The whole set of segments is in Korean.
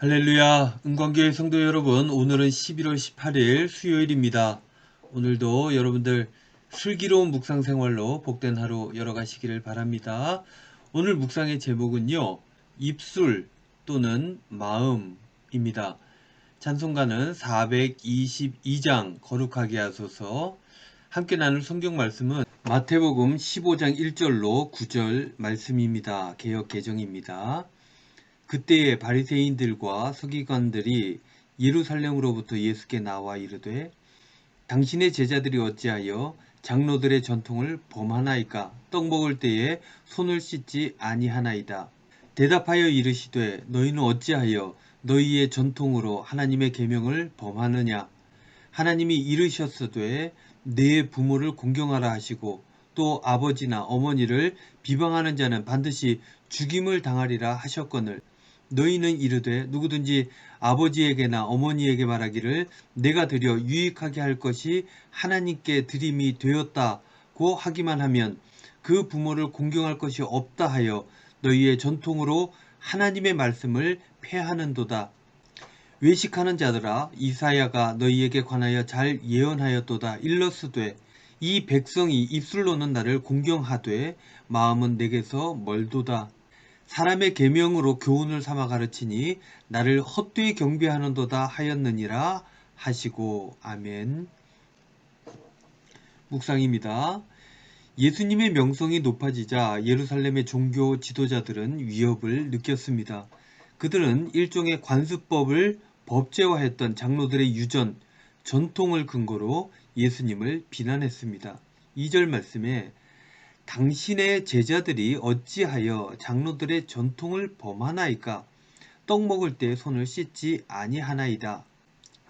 할렐루야, 은광교회 성도 여러분, 오늘은 11월 18일 수요일입니다. 오늘도 여러분들 슬기로운 묵상 생활로 복된 하루 열어가시기를 바랍니다. 오늘 묵상의 제목은요, 입술 또는 마음입니다. 찬송가는 422장 거룩하게 하소서. 함께 나눌 성경 말씀은 마태복음 15장 1절로 9절 말씀입니다. 개역 개정입니다. 그때에 바리새인들과 서기관들이 예루살렘으로부터 예수께 나와 이르되 당신의 제자들이 어찌하여 장로들의 전통을 범하나이까? 떡 먹을 때에 손을 씻지 아니하나이다. 대답하여 이르시되 너희는 어찌하여 너희의 전통으로 하나님의 계명을 범하느냐? 하나님이 이르셨으되 내 부모를 공경하라 하시고 또 아버지나 어머니를 비방하는 자는 반드시 죽임을 당하리라 하셨거늘 너희는 이르되 누구든지 아버지에게나 어머니에게 말하기를 내가 드려 유익하게 할 것이 하나님께 드림이 되었다고 하기만 하면 그 부모를 공경할 것이 없다 하여 너희의 전통으로 하나님의 말씀을 폐하는도다. 외식하는 자들아 이사야가 너희에게 관하여 잘 예언하였도다. 일러스되 이 백성이 입술로는 나를 공경하되 마음은 내게서 멀도다. 사람의 계명으로 교훈을 삼아 가르치니 나를 헛되이 경배하는도다 하였느니라 하시고. 아멘. 묵상입니다. 예수님의 명성이 높아지자 예루살렘의 종교 지도자들은 위협을 느꼈습니다. 그들은 일종의 관습법을 법제화했던 장로들의 유전, 전통을 근거로 예수님을 비난했습니다. 2절 말씀에 당신의 제자들이 어찌하여 장로들의 전통을 범하나이까? 떡 먹을 때 손을 씻지 아니하나이다.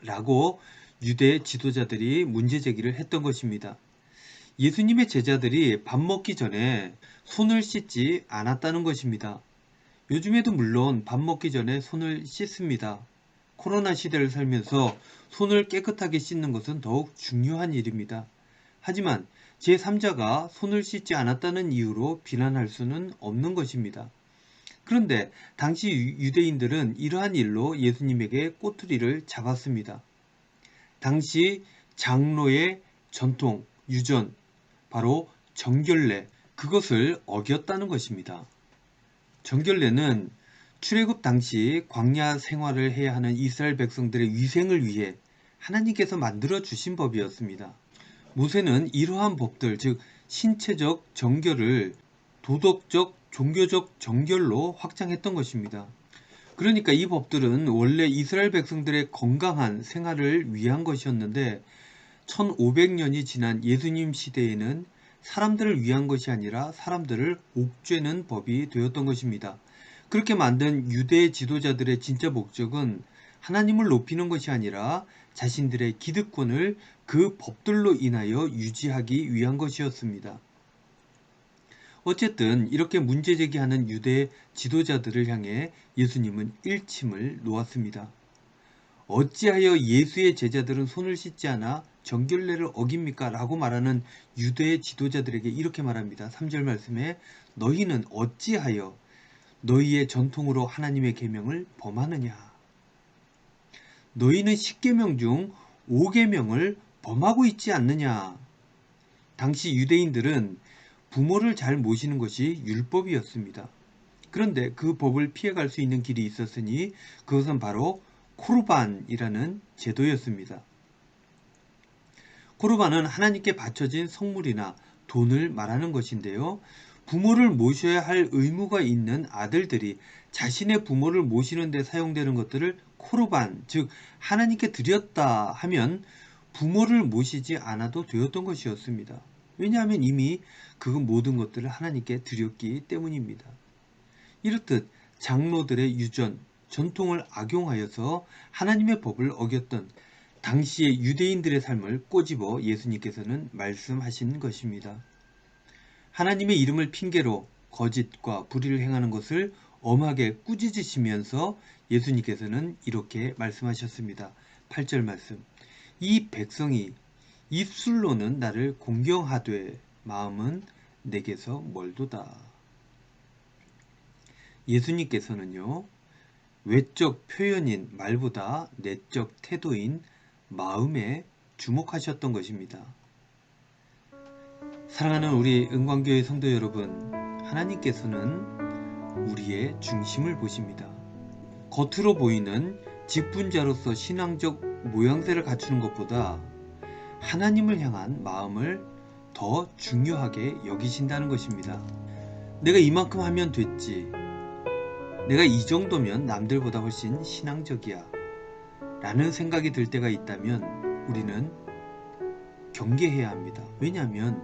라고 유대 지도자들이 문제 제기를 했던 것입니다. 예수님의 제자들이 밥 먹기 전에 손을 씻지 않았다는 것입니다. 요즘에도 물론 밥 먹기 전에 손을 씻습니다. 코로나 시대를 살면서 손을 깨끗하게 씻는 것은 더욱 중요한 일입니다. 하지만 제3자가 손을 씻지 않았다는 이유로 비난할 수는 없는 것입니다. 그런데 당시 유대인들은 이러한 일로 예수님에게 꼬투리를 잡았습니다. 당시 장로의 전통, 유전, 바로 정결례, 그것을 어겼다는 것입니다. 정결례는 출애굽 당시 광야 생활을 해야 하는 이스라엘 백성들의 위생을 위해 하나님께서 만들어 주신 법이었습니다. 모세는 이러한 법들, 즉 신체적 정결을 도덕적, 종교적 정결로 확장했던 것입니다. 그러니까 이 법들은 원래 이스라엘 백성들의 건강한 생활을 위한 것이었는데 1500년이 지난 예수님 시대에는 사람들을 위한 것이 아니라 사람들을 옥죄는 법이 되었던 것입니다. 그렇게 만든 유대 지도자들의 진짜 목적은 하나님을 높이는 것이 아니라 자신들의 기득권을 그 법들로 인하여 유지하기 위한 것이었습니다. 어쨌든 이렇게 문제 제기하는 유대 지도자들을 향해 예수님은 일침을 놓았습니다. 어찌하여 예수의 제자들은 손을 씻지 않아 정결례를 어깁니까? 라고 말하는 유대 지도자들에게 이렇게 말합니다. 3절 말씀에 너희는 어찌하여 너희의 전통으로 하나님의 계명을 범하느냐? 너희는 10계명 중 5계명을 범하고 있지 않느냐? 당시 유대인들은 부모를 잘 모시는 것이 율법이었습니다. 그런데 그 법을 피해갈 수 있는 길이 있었으니 그것은 바로 코르반이라는 제도였습니다. 코르반은 하나님께 바쳐진 성물이나 돈을 말하는 것인데요. 부모를 모셔야 할 의무가 있는 아들들이 자신의 부모를 모시는 데 사용되는 것들을 코르반, 즉 하나님께 드렸다 하면 부모를 모시지 않아도 되었던 것이었습니다. 왜냐하면 이미 그 모든 것들을 하나님께 드렸기 때문입니다. 이렇듯 장로들의 유전, 전통을 악용하여서 하나님의 법을 어겼던 당시의 유대인들의 삶을 꼬집어 예수님께서는 말씀하신 것입니다. 하나님의 이름을 핑계로 거짓과 불의를 행하는 것을 엄하게 꾸짖으시면서 예수님께서는 이렇게 말씀하셨습니다. 8절 말씀. 이 백성이 입술로는 나를 공경하되 마음은 내게서 멀도다. 예수님께서는요, 외적 표현인 말보다 내적 태도인 마음에 주목하셨던 것입니다. 사랑하는 우리 은광교회 성도 여러분, 하나님께서는 우리의 중심을 보십니다. 겉으로 보이는 직분자로서 신앙적 모양새를 갖추는 것보다 하나님을 향한 마음을 더 중요하게 여기신다는 것입니다. 내가 이만큼 하면 됐지, 내가 이 정도면 남들보다 훨씬 신앙적이야 라는 생각이 들 때가 있다면 우리는 경계해야 합니다. 왜냐하면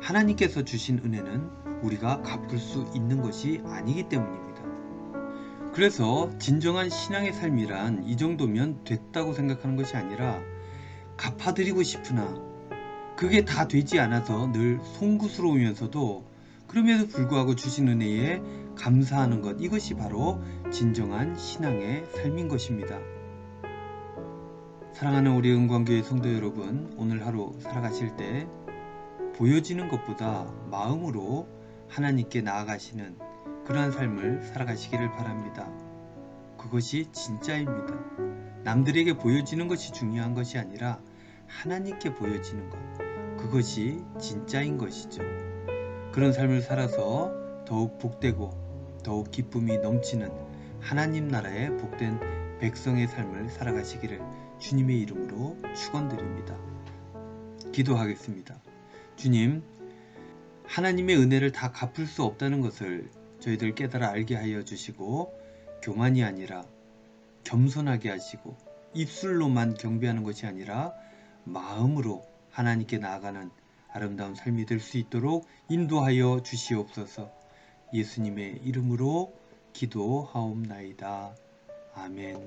하나님께서 주신 은혜는 우리가 갚을 수 있는 것이 아니기 때문입니다. 그래서 진정한 신앙의 삶이란 이 정도면 됐다고 생각하는 것이 아니라 갚아드리고 싶으나 그게 다 되지 않아서 늘 송구스러우면서도 그럼에도 불구하고 주신 은혜에 감사하는 것, 이것이 바로 진정한 신앙의 삶인 것입니다. 사랑하는 우리 은광교회 성도 여러분, 오늘 하루 살아가실 때 보여지는 것보다 마음으로 하나님께 나아가시는 그러한 삶을 살아가시기를 바랍니다. 그것이 진짜입니다. 남들에게 보여지는 것이 중요한 것이 아니라 하나님께 보여지는 것, 그것이 진짜인 것이죠. 그런 삶을 살아서 더욱 복되고 더욱 기쁨이 넘치는 하나님 나라의 복된 백성의 삶을 살아가시기를 주님의 이름으로 축원드립니다. 기도하겠습니다. 주님, 하나님의 은혜를 다 갚을 수 없다는 것을 저희들 깨달아 알게 하여 주시고 교만이 아니라 겸손하게 하시고 입술로만 경배하는 것이 아니라 마음으로 하나님께 나아가는 아름다운 삶이 될 수 있도록 인도하여 주시옵소서. 예수님의 이름으로 기도하옵나이다. 아멘.